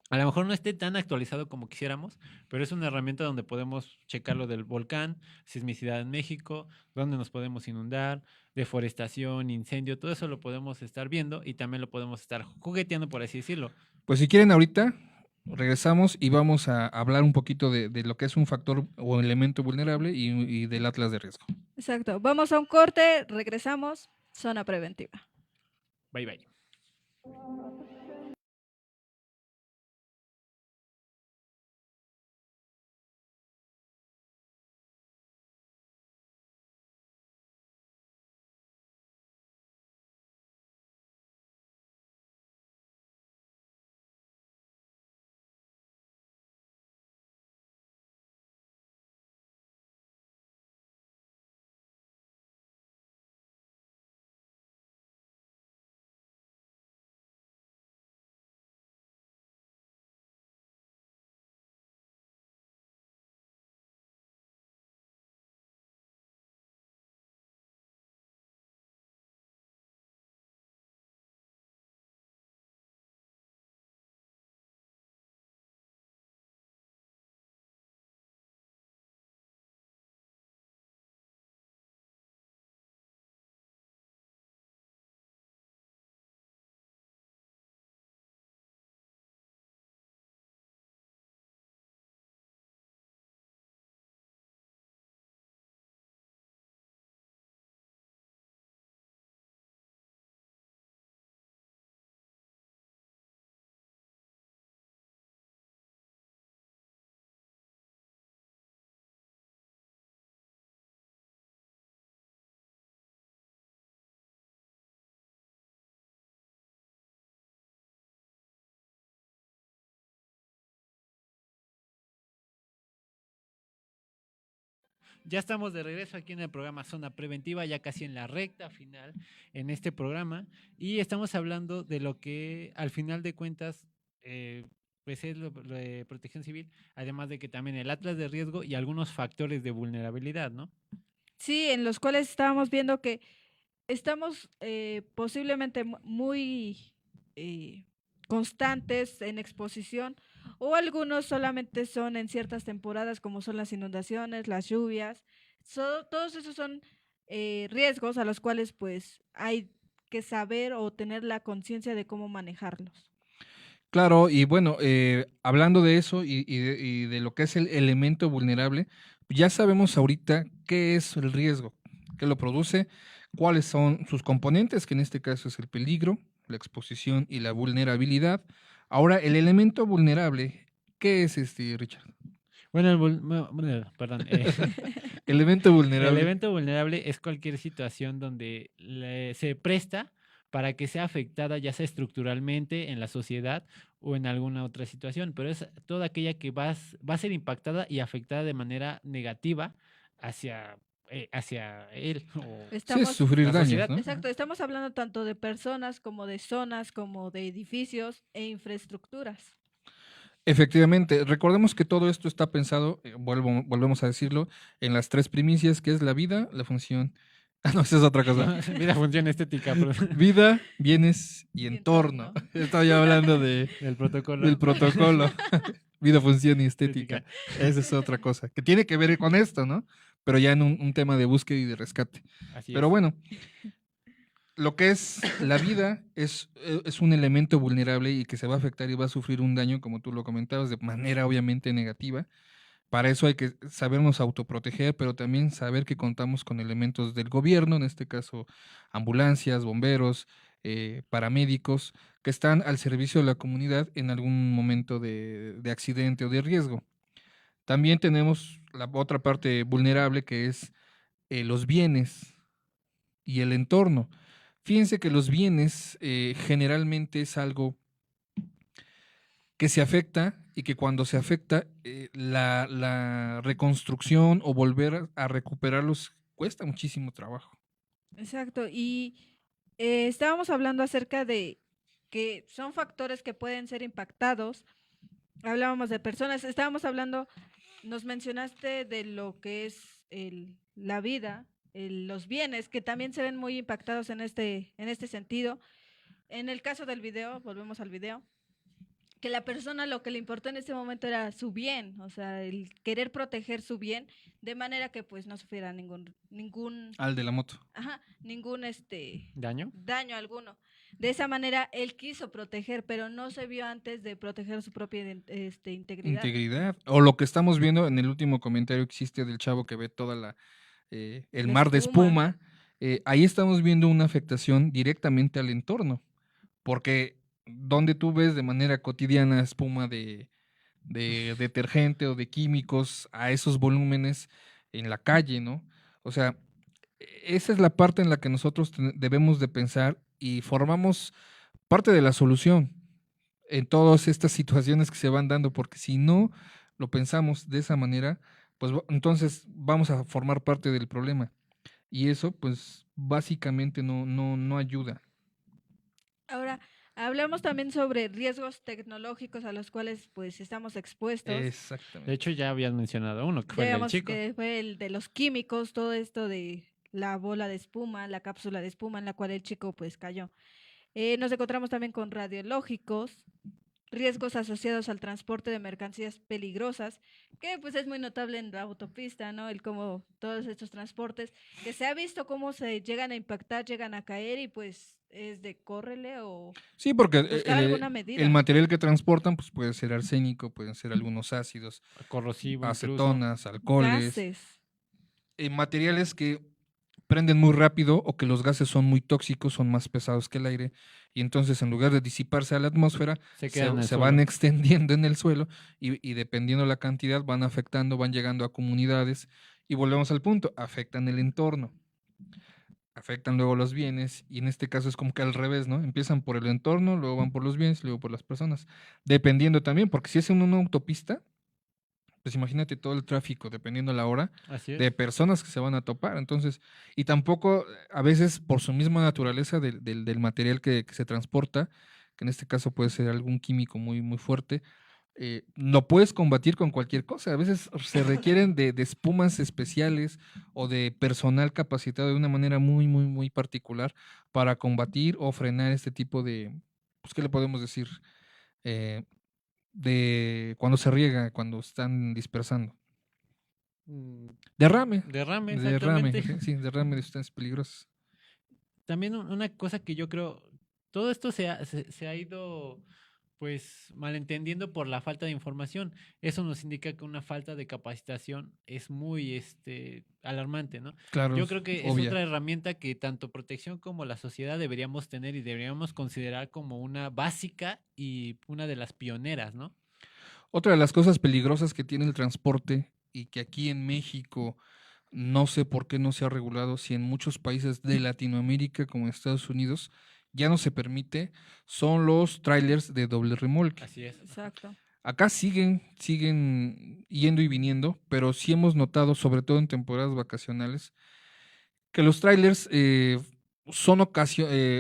a lo mejor no esté tan actualizado como quisiéramos, pero es una herramienta donde podemos checar lo del volcán, sismicidad en México, dónde nos podemos inundar, deforestación, incendio, todo eso lo podemos estar viendo y también lo podemos estar jugueteando, por así decirlo. Pues si quieren ahorita regresamos y vamos a hablar un poquito de lo que es un factor o elemento vulnerable y del atlas de riesgo. Exacto. Vamos a un corte, regresamos, zona preventiva. Bye, bye. Ya estamos de regreso aquí en el programa Zona Preventiva, ya casi en la recta final en este programa, y estamos hablando de lo que al final de cuentas pues es lo de protección civil, además de que también el atlas de riesgo y algunos factores de vulnerabilidad, ¿no? Sí, en los cuales estábamos viendo que estamos posiblemente muy constantes en exposición o algunos solamente son en ciertas temporadas como son las inundaciones, las lluvias. Todos esos son riesgos a los cuales pues hay que saber o tener la conciencia de cómo manejarlos. Claro, y bueno, hablando de eso y de lo que es el elemento vulnerable, ya sabemos ahorita qué es el riesgo, qué lo produce, cuáles son sus componentes, que en este caso es el peligro, la exposición y la vulnerabilidad. Ahora, el elemento vulnerable, ¿qué es Richard? Bueno, perdón. Elemento El vulnerable. evento vulnerable es cualquier situación donde se presta para que sea afectada, ya sea estructuralmente en la sociedad o en alguna otra situación, pero es toda aquella que va a ser impactada y afectada de manera negativa hacia él o Sí, es sufrir la daños, sociedad. ¿no? Exacto, estamos hablando tanto de personas como de zonas, como de edificios e infraestructuras. Efectivamente, recordemos que todo esto está pensado, volvemos a decirlo, en las tres primicias, que es la vida, la función. Ah, no, esa es otra cosa. Vida, función estética. Vida, bienes y entorno. Estaba yo hablando del protocolo. Vida, función y estética. Esa es otra cosa, que tiene que ver con esto, ¿no? Pero ya en un tema de búsqueda y de rescate. Pero bueno, lo que es la vida es un elemento vulnerable y que se va a afectar y va a sufrir un daño, como tú lo comentabas, de manera obviamente negativa. Para eso hay que sabernos autoproteger, pero también saber que contamos con elementos del gobierno, en este caso ambulancias, bomberos, paramédicos, que están al servicio de la comunidad en algún momento de accidente o de riesgo. También tenemos la otra parte vulnerable que es los bienes, y el entorno. Fíjense que los bienes generalmente es algo que se afecta y que cuando se afecta la reconstrucción o volver a recuperarlos cuesta muchísimo trabajo. Exacto. Y estábamos hablando acerca de que son factores que pueden ser impactados. Hablábamos de personas, estábamos hablando, nos mencionaste de lo que es la vida, los bienes, que también se ven muy impactados en este sentido. En el caso del video, volvemos al video, que la persona lo que le importó en ese momento era su bien, o sea, el querer proteger su bien de manera que pues no sufriera ningún Al de la moto. ningún ¿Daño? daño alguno. De esa manera él quiso proteger, pero no se vio antes de proteger su propia integridad. Integridad. O lo que estamos viendo en el último comentario que hiciste del chavo que ve toda el La mar de espuma. espuma. Ahí estamos viendo una afectación directamente al entorno, porque donde tú ves de manera cotidiana espuma de detergente o de químicos a esos volúmenes en la calle, ¿no? O sea, esa es la parte en la que nosotros debemos de pensar y formamos parte de la solución en todas estas situaciones que se van dando, porque si no lo pensamos de esa manera, pues entonces vamos a formar parte del problema. Y eso, pues, básicamente no ayuda. Ahora, hablamos también sobre riesgos tecnológicos a los cuales pues estamos expuestos. Exactamente. De hecho, ya habías mencionado uno, que fue el del Digamos chico. que fue el de los químicos, todo esto de la bola de espuma, la cápsula de espuma en la cual el chico pues cayó. Nos encontramos también con radiológicos, riesgos asociados al transporte de mercancías peligrosas, que pues es muy notable en la autopista, ¿no? El cómo todos estos transportes, que se ha visto cómo se llegan a impactar, llegan a caer y pues es de córrele o Sí, porque buscar alguna medida. el material que transportan pues puede ser arsénico, pueden ser algunos ácidos, Corrosivo, acetonas, alcoholes, gases. Materiales que prenden muy rápido o que los gases son muy tóxicos, son más pesados que el aire, y entonces en lugar de disiparse a la atmósfera, se van extendiendo en el suelo y dependiendo la cantidad van afectando, van llegando a comunidades y volvemos al punto, afectan el entorno, afectan luego los bienes y en este caso es como que al revés, ¿no? Empiezan por el entorno, luego van por los bienes, luego por las personas, dependiendo también, porque si es en una autopista, pues imagínate todo el tráfico, dependiendo la hora, de personas que se van a topar. Entonces, y tampoco, a veces, por su misma naturaleza del material que se transporta, que en este caso puede ser algún químico muy, muy fuerte, lo puedes combatir con cualquier cosa. A veces se requieren de espumas especiales o de personal capacitado de una manera muy, muy, muy particular para combatir o frenar este tipo de, pues, ¿qué le podemos decir? De cuando se riega, cuando están dispersando. Derrame, exactamente. sí, derrame de sustancias peligrosas. También una cosa que yo creo, todo esto se ha ido pues malentendiendo por la falta de información. Eso nos indica que una falta de capacitación es muy alarmante, ¿no? Claro, yo creo que obvia. Es otra herramienta que tanto protección como la sociedad deberíamos tener y deberíamos considerar como una básica y una de las pioneras, ¿no? Otra de las cosas peligrosas que tiene el transporte y que aquí en México no sé por qué no se ha regulado, si en muchos países de Latinoamérica como en Estados Unidos ya no se permite, son los trailers de doble remolque. Así es. Exacto. Acá siguen yendo y viniendo, pero sí hemos notado, sobre todo en temporadas vacacionales, que los trailers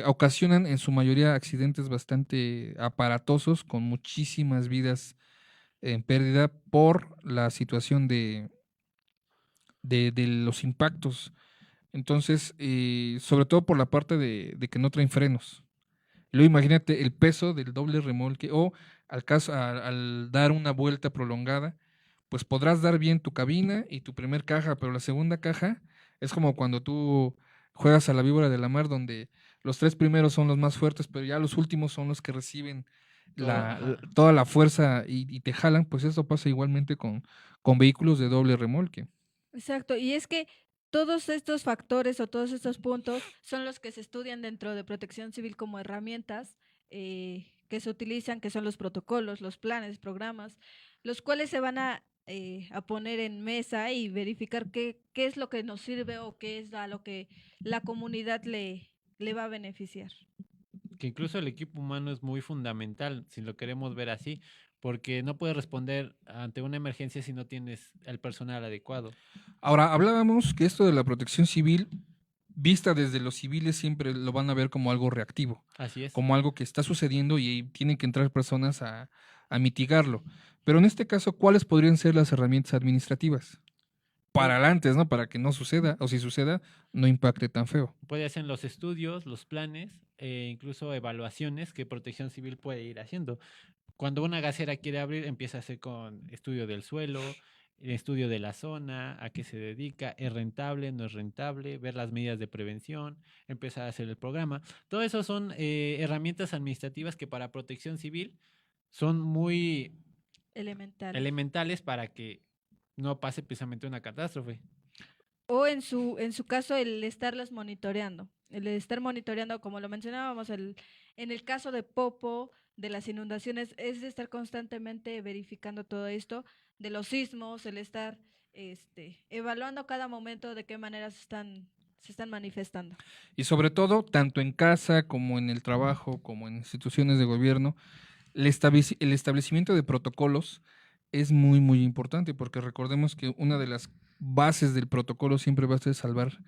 ocasionan en su mayoría accidentes bastante aparatosos, con muchísimas vidas en pérdida por la situación de los impactos. Entonces, sobre todo por la parte de que no traen frenos. Luego imagínate el peso del doble remolque o al dar una vuelta prolongada, pues podrás dar bien tu cabina y tu primer caja, pero la segunda caja es como cuando tú juegas a la víbora de la mar, donde los 3 primeros son los más fuertes, pero ya los últimos son los que reciben toda la fuerza y te jalan. Pues eso pasa igualmente con vehículos de doble remolque. Exacto, y es que todos estos factores o todos estos puntos son los que se estudian dentro de Protección Civil como herramientas que se utilizan, que son los protocolos, los planes, programas, los cuales se van a a poner en mesa y verificar qué es lo que nos sirve o qué es a lo que la comunidad le va a beneficiar. Que incluso el equipo humano es muy fundamental, si lo queremos ver así, porque no puedes responder ante una emergencia si no tienes el personal adecuado. Ahora, hablábamos que esto de la protección civil, vista desde los civiles, siempre lo van a ver como algo reactivo, Así es. como algo que está sucediendo y tienen que entrar personas a mitigarlo. Pero en este caso, ¿cuáles podrían ser las herramientas administrativas? Para adelante, ¿no? Para que no suceda, o si suceda, no impacte tan feo. Puede hacer los estudios, los planes, incluso evaluaciones que Protección Civil puede ir haciendo. Cuando una gasera quiere abrir, empieza a hacer con estudio del suelo, estudio de la zona, a qué se dedica, es rentable, no es rentable, ver las medidas de prevención, empezar a hacer el programa. Todo eso son herramientas administrativas que para Protección Civil son muy elementales para que no pase precisamente una catástrofe. O en su caso, el estarlas monitoreando. El estar monitoreando, como lo mencionábamos, en el caso de Popo, de las inundaciones, es de estar constantemente verificando todo esto, de los sismos, el estar evaluando cada momento de qué manera se están manifestando. Y sobre todo, tanto en casa como en el trabajo, como en instituciones de gobierno, el establecimiento de protocolos es muy, muy importante, porque recordemos que una de las bases del protocolo siempre va a ser salvar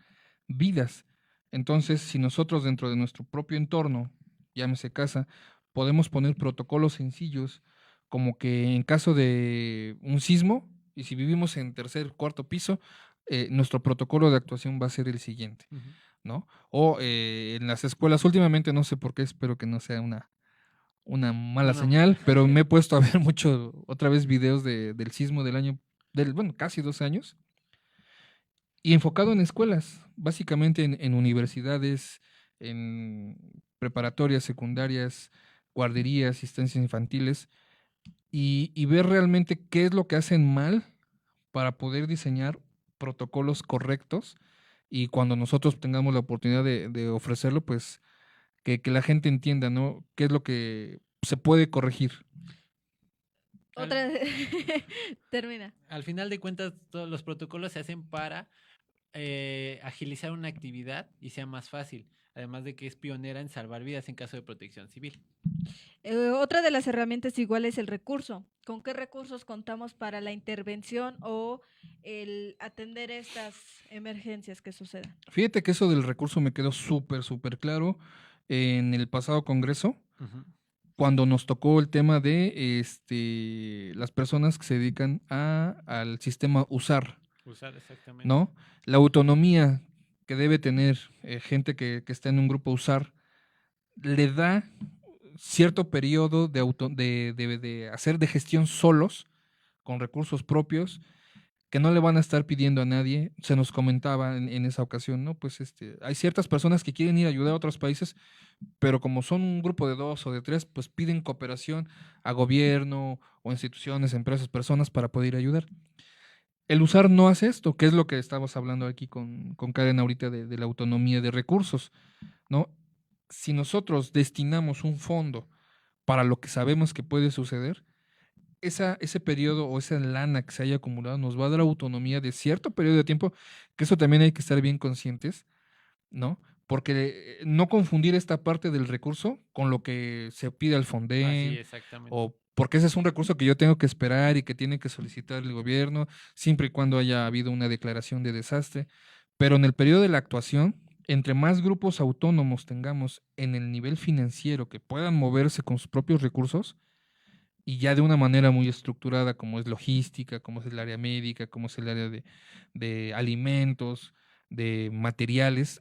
vidas. Entonces, si nosotros dentro de nuestro propio entorno, llámese casa, podemos poner protocolos sencillos, como que en caso de un sismo, y si vivimos en tercer, cuarto piso, nuestro protocolo de actuación va a ser el siguiente, ¿no? O en las escuelas, últimamente no sé por qué, espero que no sea una mala señal, pero me he puesto a ver mucho, otra vez, videos del sismo bueno, casi 2 años, y enfocado en escuelas, básicamente en universidades, en preparatorias, secundarias, guarderías, asistencias infantiles, y ver realmente qué es lo que hacen mal para poder diseñar protocolos correctos, y cuando nosotros tengamos la oportunidad de ofrecerlo, pues que la gente entienda, ¿no? Qué es lo que se puede corregir. Termina. Al final de cuentas, todos los protocolos se hacen para agilizar una actividad y sea más fácil, además de que es pionera en salvar vidas en caso de protección civil. Otra de las herramientas igual es el recurso. ¿Con qué recursos contamos para la intervención o el atender estas emergencias que sucedan? Fíjate que eso del recurso me quedó súper, súper claro en el pasado congreso, cuando nos tocó el tema de las personas que se dedican al sistema USAR. Usar, exactamente. ¿No? La autonomía que debe tener gente que está en un grupo USAR le da cierto periodo de hacer de gestión solos, con recursos propios, que no le van a estar pidiendo a nadie. Se nos comentaba en esa ocasión, ¿no? Pues hay ciertas personas que quieren ir a ayudar a otros países, pero como son un grupo de 2 o de 3, pues piden cooperación a gobierno o instituciones, empresas, personas para poder ayudar. El USAR no hace esto, que es lo que estamos hablando aquí con Karen ahorita de la autonomía de recursos, ¿no? Si nosotros destinamos un fondo para lo que sabemos que puede suceder, ese periodo o esa lana que se haya acumulado nos va a dar autonomía de cierto periodo de tiempo, que eso también hay que estar bien conscientes, ¿no? Porque no confundir esta parte del recurso con lo que se pide al Fonden, o porque ese es un recurso que yo tengo que esperar y que tiene que solicitar el gobierno, siempre y cuando haya habido una declaración de desastre. Pero en el periodo de la actuación, entre más grupos autónomos tengamos en el nivel financiero que puedan moverse con sus propios recursos, y ya de una manera muy estructurada, como es logística, como es el área médica, como es el área de alimentos, de materiales,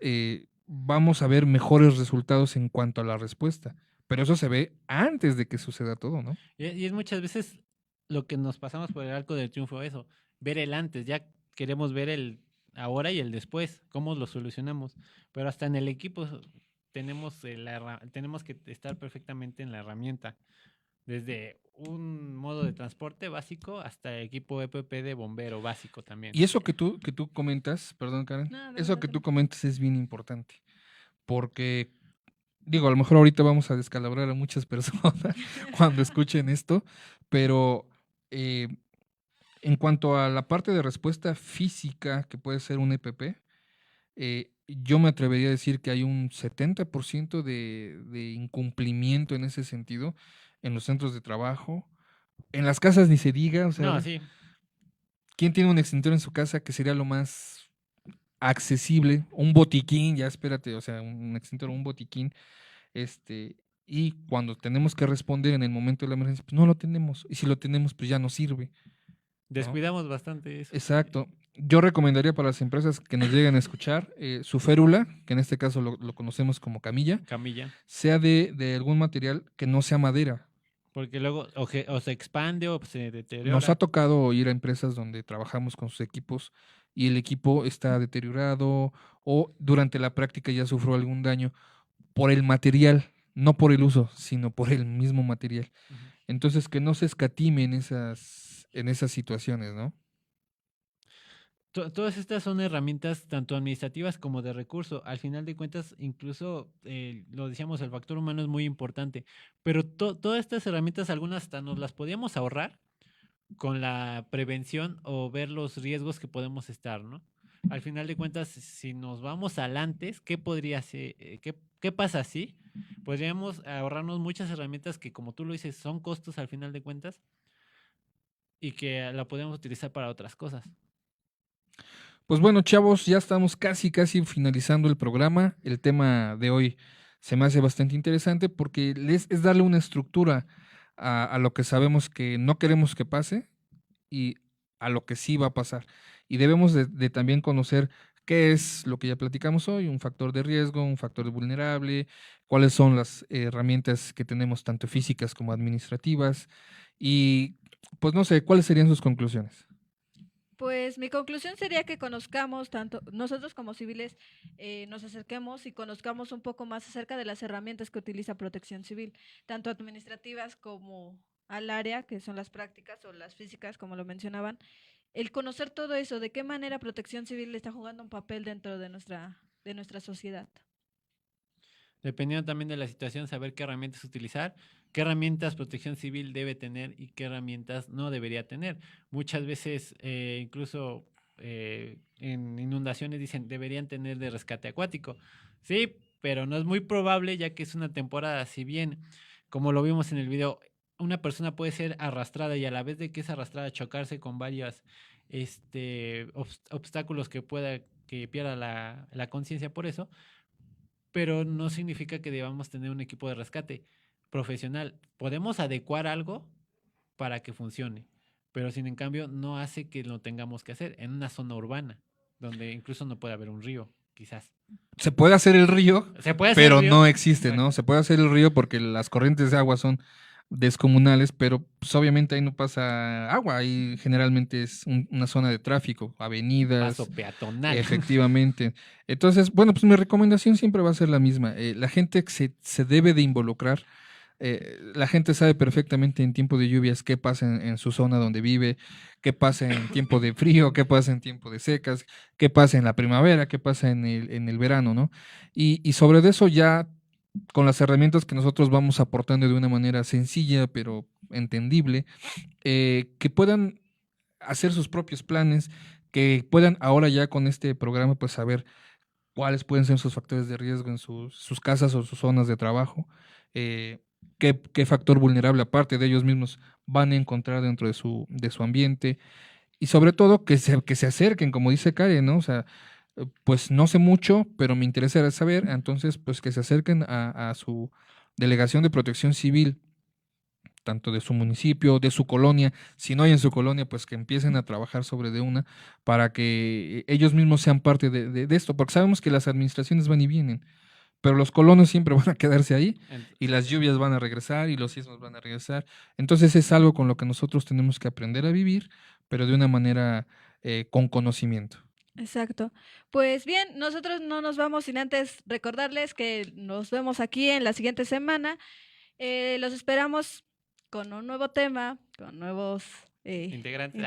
vamos a ver mejores resultados en cuanto a la respuesta. Pero eso se ve antes de que suceda todo, ¿no? Y es muchas veces lo que nos pasamos por el arco del triunfo, eso, ver el antes, ya queremos ver el ahora y el después, cómo lo solucionamos. Pero hasta en el equipo tenemos que estar perfectamente en la herramienta, desde un modo de transporte básico hasta equipo EPP de bombero básico también. Y eso que tú comentas, perdón Karen, eso que tú comentas es bien importante, porque digo, a lo mejor ahorita vamos a descalabrar a muchas personas cuando escuchen esto, pero En cuanto a la parte de respuesta física, que puede ser un EPP, yo me atrevería a decir que hay un 70% de incumplimiento en ese sentido en los centros de trabajo. En las casas ni se diga, o sea, No, sí. ¿quién tiene un extintor en su casa que sería lo más accesible? Un botiquín, ya espérate, o sea, un extintor, un botiquín, y cuando tenemos que responder en el momento de la emergencia, pues no lo tenemos, y si lo tenemos, pues ya no sirve. Descuidamos bastante eso. Exacto. Yo recomendaría para las empresas que nos lleguen a escuchar su férula, que en este caso lo conocemos como camilla, sea de algún material que no sea madera. Porque luego o se expande o se deteriora. Nos ha tocado ir a empresas donde trabajamos con sus equipos y el equipo está deteriorado o durante la práctica ya sufrió algún daño por el material, no por el uso, sino por el mismo material. Entonces, que no se escatime en esas situaciones, ¿no? Todas estas son herramientas tanto administrativas como de recurso. Al final de cuentas, incluso lo decíamos, el factor humano es muy importante. Pero todas estas herramientas, algunas hasta nos las podíamos ahorrar con la prevención o ver los riesgos que podemos estar, ¿no? Al final de cuentas, si nos vamos al antes, ¿qué podría ser? ¿Qué pasa si? Podríamos ahorrarnos muchas herramientas que, como tú lo dices, son costos al final de cuentas y que la podemos utilizar para otras cosas. Pues bueno, chavos, ya estamos casi finalizando el programa. El tema de hoy se me hace bastante interesante porque es darle una estructura a lo que sabemos que no queremos que pase y a lo que sí va a pasar. Y debemos de también conocer qué es lo que ya platicamos hoy, un factor de riesgo, un factor de vulnerable, cuáles son las herramientas que tenemos tanto físicas como administrativas y pues no sé, ¿cuáles serían sus conclusiones? Pues mi conclusión sería que conozcamos, tanto nosotros como civiles, nos acerquemos y conozcamos un poco más acerca de las herramientas que utiliza Protección Civil, tanto administrativas como al área, que son las prácticas o las físicas, como lo mencionaban. El conocer todo eso, de qué manera Protección Civil está jugando un papel dentro de nuestra sociedad. Dependiendo también de la situación, saber qué herramientas utilizar, qué herramientas Protección Civil debe tener y qué herramientas no debería tener. Muchas veces, incluso en inundaciones dicen deberían tener de rescate acuático. Sí, pero no es muy probable ya que es una temporada. Si bien, como lo vimos en el video, una persona puede ser arrastrada y a la vez de que es arrastrada chocarse con varios obstáculos que pierda la conciencia por eso, pero no significa que debamos tener un equipo de rescate profesional. Podemos adecuar algo para que funcione, pero sin en cambio no hace que lo tengamos que hacer en una zona urbana, donde incluso no puede haber un río, quizás. Se puede hacer el río, pero el río, no existe, ¿no? Se puede hacer el río porque las corrientes de agua son descomunales, pero pues, obviamente ahí no pasa agua, ahí generalmente es una zona de tráfico, avenidas. Paso peatonal. Efectivamente. Entonces, bueno, pues mi recomendación siempre va a ser la misma. La gente se debe de involucrar. La gente sabe perfectamente en tiempo de lluvias qué pasa en su zona donde vive, qué pasa en tiempo de frío, qué pasa en tiempo de secas, qué pasa en la primavera, qué pasa en el verano, ¿no? Y sobre eso ya con las herramientas que nosotros vamos aportando de una manera sencilla pero entendible, que puedan hacer sus propios planes, que puedan ahora ya con este programa pues saber cuáles pueden ser sus factores de riesgo en sus casas o sus zonas de trabajo, qué factor vulnerable aparte de ellos mismos van a encontrar dentro de su ambiente y sobre todo que se acerquen, como dice Karen, ¿no? O sea, pues no sé mucho, pero me interesa saber, entonces pues que se acerquen a su delegación de Protección Civil, tanto de su municipio, de su colonia, si no hay en su colonia, pues que empiecen a trabajar sobre de una para que ellos mismos sean parte de esto, porque sabemos que las administraciones van y vienen, pero los colonos siempre van a quedarse ahí y las lluvias van a regresar y los sismos van a regresar, entonces es algo con lo que nosotros tenemos que aprender a vivir, pero de una manera con conocimiento. Exacto. Pues bien, nosotros no nos vamos sin antes recordarles que nos vemos aquí en la siguiente semana. Los esperamos con un nuevo tema, con nuevos integrantes.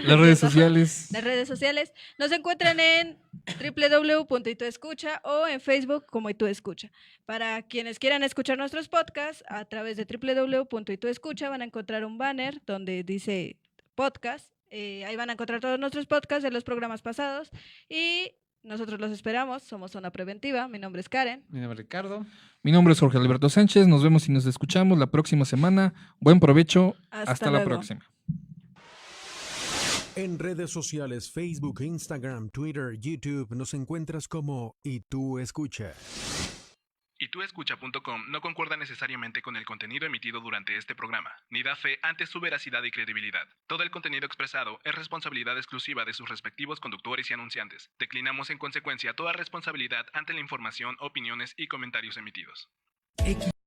Las redes sociales. Las redes sociales. Nos encuentran en www.ituescucha o en Facebook como ituescucha. Para quienes quieran escuchar nuestros podcasts, a través de www.ituescucha van a encontrar un banner donde dice podcast. Ahí van a encontrar todos nuestros podcasts de los programas pasados y nosotros los esperamos. Somos Zona Preventiva. Mi nombre es Karen. Mi nombre es Ricardo. Mi nombre es Jorge Alberto Sánchez. Nos vemos y nos escuchamos la próxima semana. Buen provecho. Hasta la luego. próxima. En redes sociales, Facebook, Instagram, Twitter, YouTube, nos encuentras como Y Tú Escucha. YTuEscucha.com no concuerda necesariamente con el contenido emitido durante este programa, ni da fe ante su veracidad y credibilidad. Todo el contenido expresado es responsabilidad exclusiva de sus respectivos conductores y anunciantes. Declinamos en consecuencia toda responsabilidad ante la información, opiniones y comentarios emitidos.